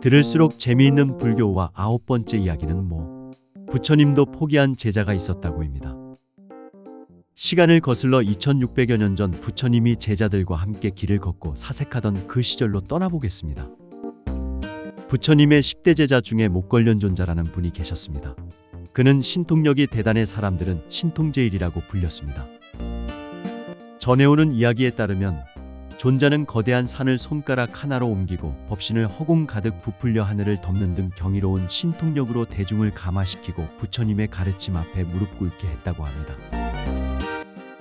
들을수록 재미있는 불교와 아홉 번째 이야기는 부처님도 포기한 제자가 있었다고입니다. 시간을 거슬러 2600여 년 전 부처님이 제자들과 함께 길을 걷고 사색하던 그 시절로 떠나보겠습니다. 부처님의 10대 제자 중에 목걸련존자라는 분이 계셨습니다. 그는 신통력이 대단해 사람들은 신통제일이라고 불렸습니다. 전해오는 이야기에 따르면 존자는 거대한 산을 손가락 하나로 옮기고 법신을 허공 가득 부풀려 하늘을 덮는 등 경이로운 신통력으로 대중을 감화시키고 부처님의 가르침 앞에 무릎 꿇게 했다고 합니다.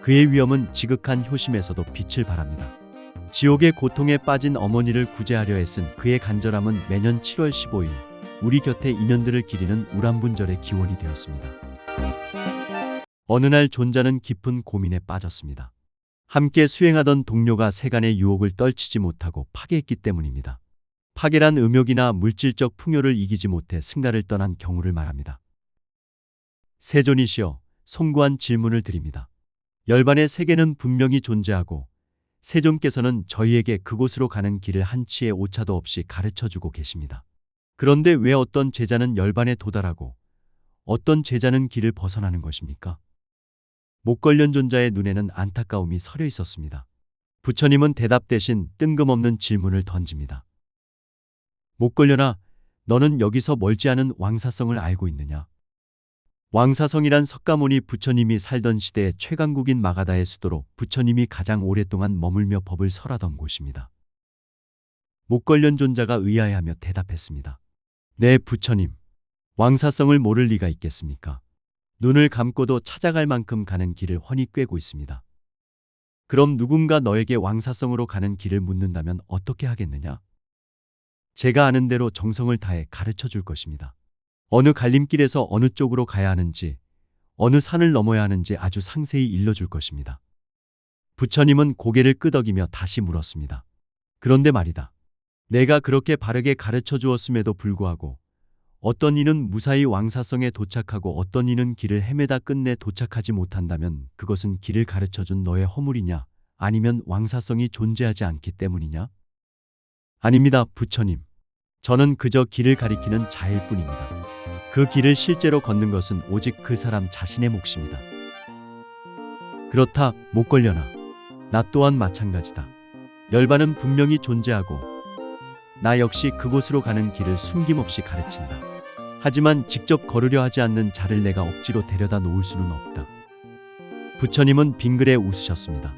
그의 위엄은 지극한 효심에서도 빛을 발합니다. 지옥의 고통에 빠진 어머니를 구제하려 애쓴 그의 간절함은 매년 7월 15일 우리 곁에 인연들을 기리는 우람분절의 기원이 되었습니다. 어느 날 존자는 깊은 고민에 빠졌습니다. 함께 수행하던 동료가 세간의 유혹을 떨치지 못하고 파괴했기 때문입니다. 파괴란 음욕이나 물질적 풍요를 이기지 못해 승가를 떠난 경우를 말합니다. 세존이시여, 송구한 질문을 드립니다. 열반의 세계는 분명히 존재하고 세존께서는 저희에게 그곳으로 가는 길을 한치의 오차도 없이 가르쳐주고 계십니다. 그런데 왜 어떤 제자는 열반에 도달하고 어떤 제자는 길을 벗어나는 것입니까? 목걸련존자의 눈에는 안타까움이 서려 있었습니다. 부처님은 대답 대신 뜬금없는 질문을 던집니다. 목걸련아, 너는 여기서 멀지 않은 왕사성을 알고 있느냐? 왕사성이란 석가모니 부처님이 살던 시대의 최강국인 마가다의 수도로 부처님이 가장 오랫동안 머물며 법을 설하던 곳입니다. 목걸련존자가 의아해하며 대답했습니다. 네, 부처님. 왕사성을 모를 리가 있겠습니까? 눈을 감고도 찾아갈 만큼 가는 길을 훤히 꿰고 있습니다. 그럼 누군가 너에게 왕사성으로 가는 길을 묻는다면 어떻게 하겠느냐? 제가 아는 대로 정성을 다해 가르쳐 줄 것입니다. 어느 갈림길에서 어느 쪽으로 가야 하는지, 어느 산을 넘어야 하는지 아주 상세히 일러줄 것입니다. 부처님은 고개를 끄덕이며 다시 물었습니다. 그런데 말이다. 내가 그렇게 바르게 가르쳐 주었음에도 불구하고 어떤 이는 무사히 왕사성에 도착하고 어떤 이는 길을 헤매다 끝내 도착하지 못한다면 그것은 길을 가르쳐준 너의 허물이냐, 아니면 왕사성이 존재하지 않기 때문이냐? 아닙니다, 부처님. 저는 그저 길을 가리키는 자일 뿐입니다. 그 길을 실제로 걷는 것은 오직 그 사람 자신의 몫입니다. 그렇다, 목걸려나. 나 또한 마찬가지다. 열반은 분명히 존재하고 나 역시 그곳으로 가는 길을 숨김없이 가르친다. 하지만 직접 걸으려 하지 않는 자를 내가 억지로 데려다 놓을 수는 없다. 부처님은 빙그레 웃으셨습니다.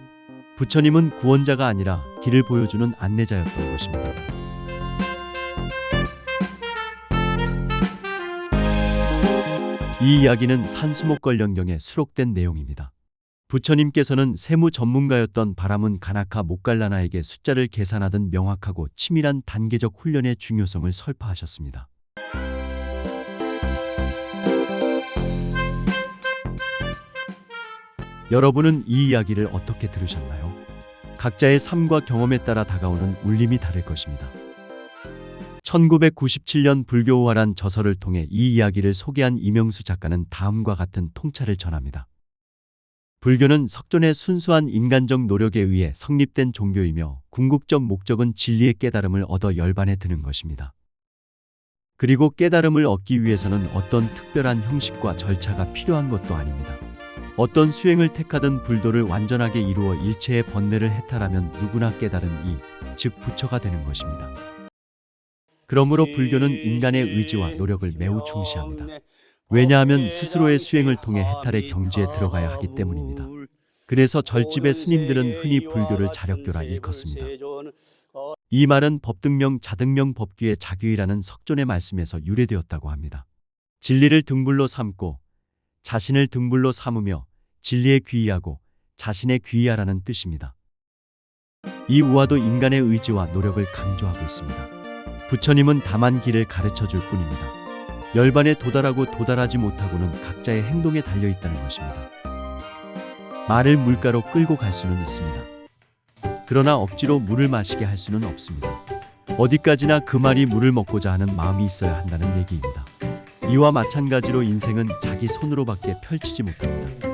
부처님은 구원자가 아니라 길을 보여주는 안내자였던 것입니다. 이 이야기는 산수목걸연경에 수록된 내용입니다. 부처님께서는 세무 전문가였던 바라문 가나카 목갈라나에게 숫자를 계산하던 명확하고 치밀한 단계적 훈련의 중요성을 설파하셨습니다. 여러분은 이 이야기를 어떻게 들으셨나요? 각자의 삶과 경험에 따라 다가오는 울림이 다를 것입니다. 1997년 불교우화란 저서를 통해 이 이야기를 소개한 이명수 작가는 다음과 같은 통찰을 전합니다. 불교는 석존의 순수한 인간적 노력에 의해 성립된 종교이며 궁극적 목적은 진리의 깨달음을 얻어 열반에 드는 것입니다. 그리고 깨달음을 얻기 위해서는 어떤 특별한 형식과 절차가 필요한 것도 아닙니다. 어떤 수행을 택하든 불도를 완전하게 이루어 일체의 번뇌를 해탈하면 누구나 깨달은 이, 즉 부처가 되는 것입니다. 그러므로 불교는 인간의 의지와 노력을 매우 중시합니다. 왜냐하면 스스로의 수행을 통해 해탈의 경지에 들어가야 하기 때문입니다. 그래서 절집의 스님들은 흔히 불교를 자력교라 일컫습니다. 이 말은 법등명 자등명 법규의 자규이라는 석존의 말씀에서 유래되었다고 합니다. 진리를 등불로 삼고 자신을 등불로 삼으며 진리에 귀의하고 자신에 귀의하라는 뜻입니다. 이 우화도 인간의 의지와 노력을 강조하고 있습니다. 부처님은 다만 길을 가르쳐 줄 뿐입니다. 열반에 도달하고 도달하지 못하고는 각자의 행동에 달려 있다는 것입니다. 말을 물가로 끌고 갈 수는 있습니다. 그러나 억지로 물을 마시게 할 수는 없습니다. 어디까지나 그 말이 물을 먹고자 하는 마음이 있어야 한다는 얘기입니다. 이와 마찬가지로 인생은 자기 손으로밖에 펼치지 못합니다.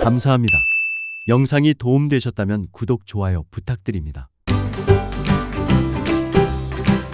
감사합니다. 영상이 도움되셨다면 구독, 좋아요 부탁드립니다.